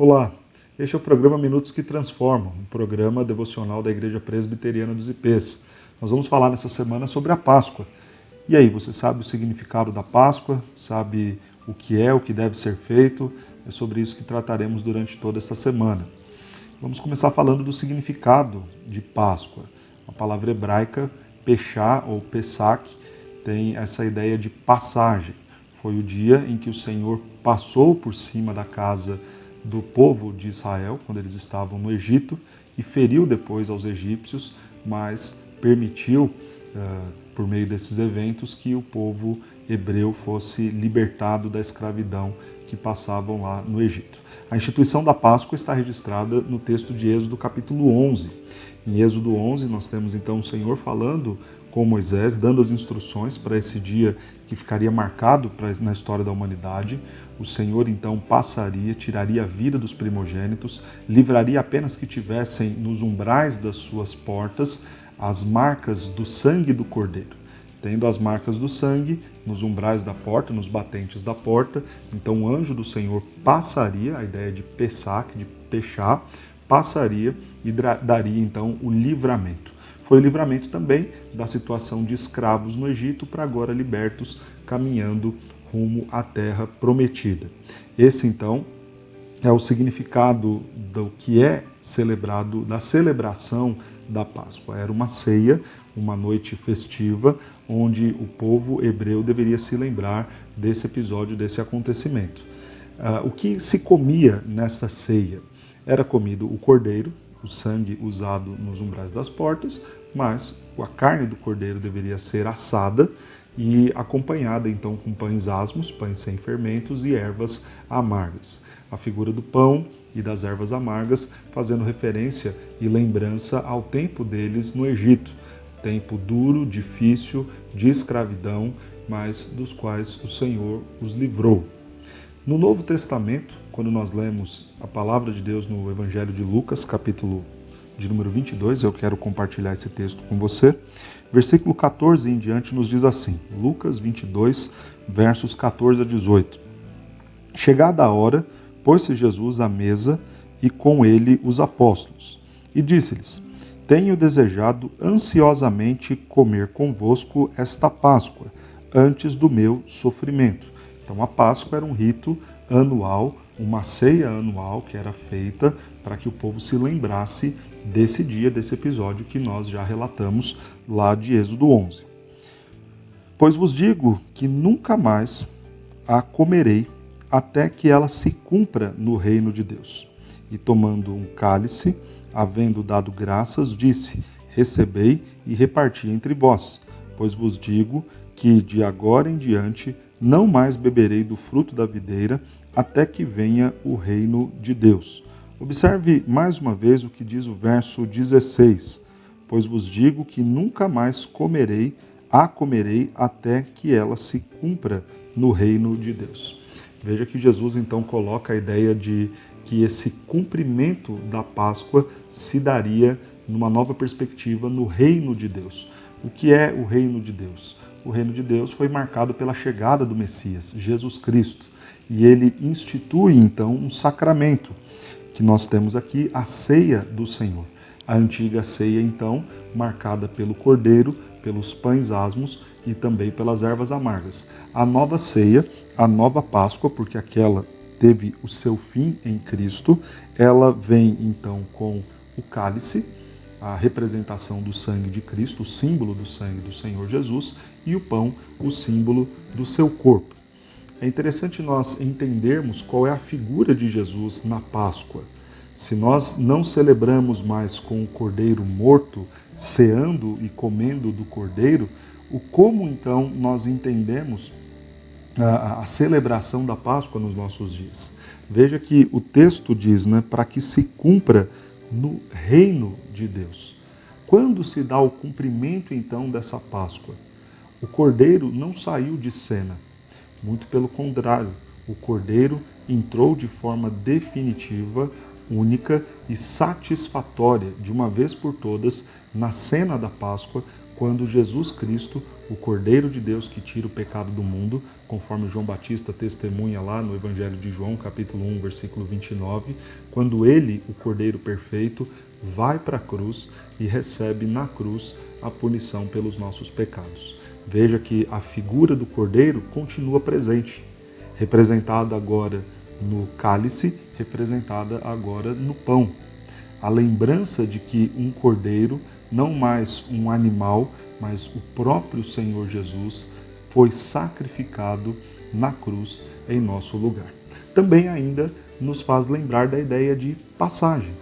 Olá, este é o programa Minutos que Transformam, um programa devocional da Igreja Presbiteriana dos IPs. Nós vamos falar nessa semana sobre a Páscoa. E aí, você sabe o significado da Páscoa? Sabe o que deve ser feito? É sobre isso que trataremos durante toda esta semana. Vamos começar falando do significado de Páscoa. A palavra hebraica, Peshá ou Pesach, tem essa ideia de passagem. Foi o dia em que o Senhor passou por cima da casa do povo de Israel, quando eles estavam no Egito, e feriu depois aos egípcios, mas permitiu, por meio desses eventos, que o povo hebreu fosse libertado da escravidão que passavam lá no Egito. A instituição da Páscoa está registrada no texto de Êxodo capítulo 11. Em Êxodo 11 nós temos então o Senhor falando com Moisés, dando as instruções para esse dia que ficaria marcado na história da humanidade. O Senhor então passaria, tiraria a vida dos primogênitos, livraria apenas que tivessem nos umbrais das suas portas as marcas do sangue do cordeiro. Tendo as marcas do sangue nos umbrais da porta, nos batentes da porta, então o anjo do Senhor passaria, a ideia de Pesach, de Peshá, passaria e daria então o livramento. Foi o livramento também da situação de escravos no Egito, para agora libertos, caminhando rumo à terra prometida. Esse então é o significado do que é celebrado, da celebração da Páscoa. Era uma ceia, uma noite festiva, onde o povo hebreu deveria se lembrar desse episódio, desse acontecimento. O que se comia nessa ceia? Era comido o cordeiro, o sangue usado nos umbrais das portas, mas a carne do cordeiro deveria ser assada e acompanhada então com pães asmos, pães sem fermentos e ervas amargas. A figura do pão e das ervas amargas fazendo referência e lembrança ao tempo deles no Egito. Tempo duro, difícil, de escravidão, mas dos quais o Senhor os livrou. No Novo Testamento, quando nós lemos a palavra de Deus no Evangelho de Lucas, capítulo de número 22, eu quero compartilhar esse texto com você. Versículo 14 em diante nos diz assim, Lucas 22, versos 14 a 18. Chegada a hora, pôs-se Jesus à mesa e com ele os apóstolos, e disse-lhes, tenho desejado ansiosamente comer convosco esta Páscoa, antes do meu sofrimento. Então a Páscoa era um rito anual, uma ceia anual que era feita para que o povo se lembrasse desse dia, desse episódio que nós já relatamos lá de Êxodo 11. Pois vos digo que nunca mais a comerei até que ela se cumpra no reino de Deus. E tomando um cálice, havendo dado graças, disse, recebei e reparti entre vós, pois vos digo que de agora em diante não mais beberei do fruto da videira até que venha o reino de Deus. Observe mais uma vez o que diz o verso 16, pois vos digo que nunca mais comerei até que ela se cumpra no reino de Deus. Veja que Jesus então coloca a ideia de que esse cumprimento da Páscoa se daria numa nova perspectiva no reino de Deus. O que é o reino de Deus? O reino de Deus foi marcado pela chegada do Messias, Jesus Cristo, e ele institui então um sacramento, que nós temos aqui a ceia do Senhor. A antiga ceia então, marcada pelo cordeiro, pelos pães asmos e também pelas ervas amargas. A nova ceia, a nova Páscoa, porque aquela teve o seu fim em Cristo, ela vem então com o cálice, a representação do sangue de Cristo, o símbolo do sangue do Senhor Jesus, e o pão, o símbolo do seu corpo. É interessante nós entendermos qual é a figura de Jesus na Páscoa. Se nós não celebramos mais com o cordeiro morto, ceando e comendo do cordeiro, como então nós entendemos a celebração da Páscoa nos nossos dias? Veja que o texto diz, para que se cumpra no reino de Deus. Quando se dá o cumprimento então dessa Páscoa? O cordeiro não saiu de cena, muito pelo contrário, o cordeiro entrou de forma definitiva, única e satisfatória, de uma vez por todas, na cena da Páscoa, quando Jesus Cristo o Cordeiro de Deus que tira o pecado do mundo, conforme João Batista testemunha lá no Evangelho de João, capítulo 1, versículo 29, quando ele, o Cordeiro perfeito, vai para a cruz e recebe na cruz a punição pelos nossos pecados. Veja que a figura do Cordeiro continua presente, representada agora no cálice, representada agora no pão. A lembrança de que um cordeiro, não mais um animal, mas o próprio Senhor Jesus, foi sacrificado na cruz em nosso lugar. Também ainda nos faz lembrar da ideia de passagem.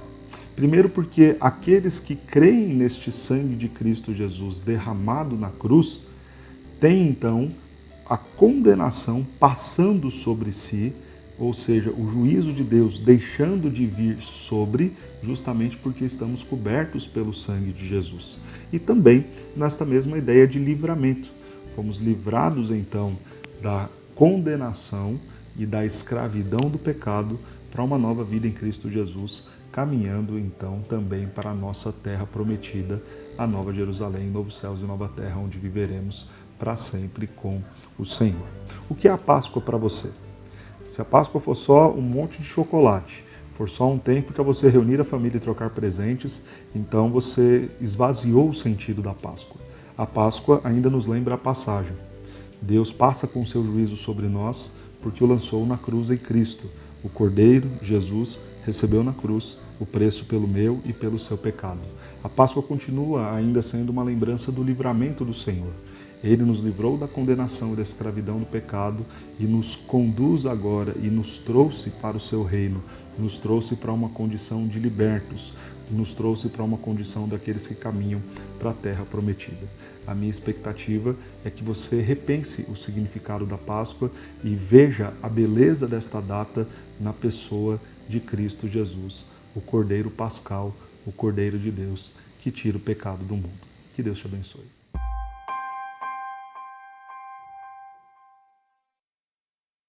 Primeiro porque aqueles que creem neste sangue de Cristo Jesus derramado na cruz, têm então a condenação passando sobre si, ou seja, o juízo de Deus deixando de vir sobre, justamente porque estamos cobertos pelo sangue de Jesus. E também nesta mesma ideia de livramento. Fomos livrados então da condenação e da escravidão do pecado para uma nova vida em Cristo Jesus, caminhando então também para a nossa terra prometida, a Nova Jerusalém, novos céus e nova terra, onde viveremos para sempre com o Senhor. O que é a Páscoa para você? Se a Páscoa for só um monte de chocolate, for só um tempo para você reunir a família e trocar presentes, então você esvaziou o sentido da Páscoa. A Páscoa ainda nos lembra a passagem. Deus passa com seu juízo sobre nós porque o lançou na cruz em Cristo. O Cordeiro, Jesus, recebeu na cruz o preço pelo meu e pelo seu pecado. A Páscoa continua ainda sendo uma lembrança do livramento do Senhor. Ele nos livrou da condenação e da escravidão do pecado e nos conduz agora e nos trouxe para o seu reino, nos trouxe para uma condição de libertos, nos trouxe para uma condição daqueles que caminham para a terra prometida. A minha expectativa é que você repense o significado da Páscoa e veja a beleza desta data na pessoa de Cristo Jesus, o Cordeiro Pascal, o Cordeiro de Deus que tira o pecado do mundo. Que Deus te abençoe.